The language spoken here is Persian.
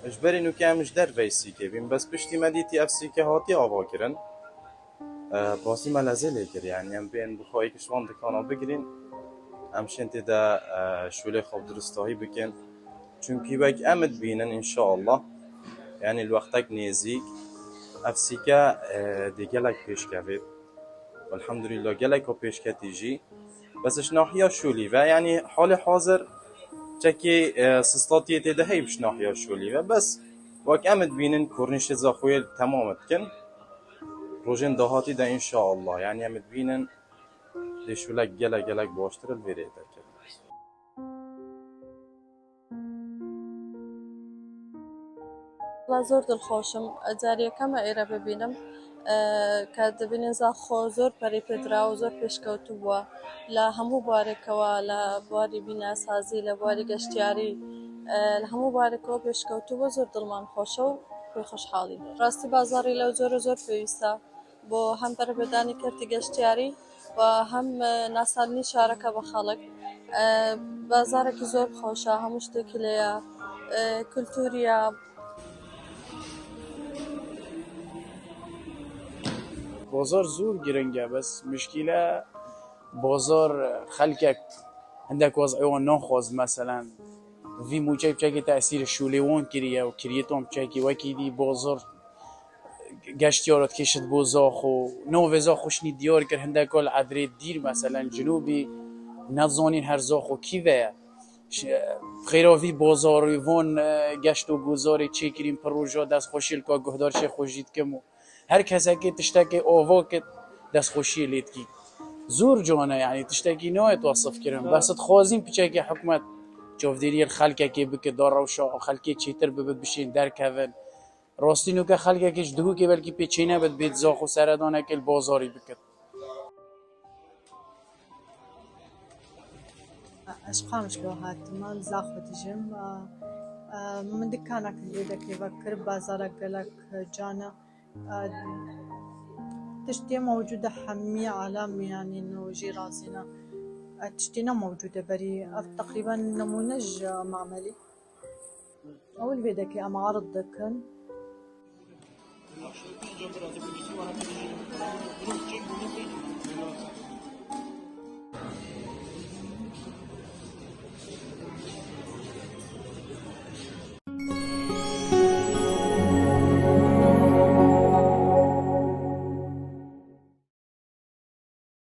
اجبري انو كامش در فيسي كبين بس بشتي مديتي افسي كهاتي آواكرن باسي ما لازل يكر يعني ام بين بخواهي كشوان دكانا بگرين امشين تدا شولي خوب درستاهي بكن چونكي باك امد بينن ان شاء الله يعني الوقتك نيزيك افسيكا دي جلك بيش كافيت والحمد لله جلك وبيش كتيجي بس اش ناحية شولي و يعني حال حاضر چكي سستاتي تدا هي بش ناحية شولي و بس واك امد بينن كورنيش زاخويل تمامت كن روجين دهاتي دا ان شاء الله يعني امد بينن دي شولك جلك باشتر الفيريتا كن والله زۆر دڵخۆشم جاریەکەمە ئێرە ببینم کە دەبینێن زاخۆ زۆر پەری پێدراوە و زۆر پێشکەوتوو بووە لە هەموو بوارێکەوە لە بواری بیناسازی لە بواری گەشتیاری لە هەموو بوارێکەوە پێشکەوتوو بۆ زۆر دڵمان خۆشە و پێی خۆشحاڵی ڕاستی بازاڕی لەو جۆرە زۆر پێویستە بۆ هەم بەرەبردانی کەرتی گەشتیاری و هەم ناساندنی شارەکە بە خەڵک بازارێکی زۆر خۆشە هەموو شتێکی لێیە کولتوریە بازار زور گرنگه بس مشكلة بازار خلقك عندك وضع ناخذ مثلا في موجب بشكل تأثير شوليوان كريه و كريتهم بشكل وكيدي بازار گشتیارات کشت بو زاخو نو زاخوش نی دیار کرد هندک کل عدره دیر مثلا جنوبی نزانین هر زاخو کی و خیراوی بازاری وان گشت و گذاری چه کریم پروژه دست خوشیل که گهدار چه خوشید کمو هر کسی که تشتکی آوا که دست خوشی لید کی زور جانه يعني تشتكي نوع توصف كرم بس تخوازين بشكل حكومة شوف ديري الخلقة كي بك دار وشا خلقة تشيتر ببشين در كفن راستينو که خلقة كيش دهو كي بلكي بيتشينا بد بيت زاخو سردانه كي البازاري بكت اشقامش لو هات مال زاخو تجم من دكانك اللي دك يفكر بازارك لك جانا تشتي موجودة حمية علام يعني إنه جي راسنا تشتينا موجودة بري تقريبا نموذج معملي أول بيدك أما عرض دكن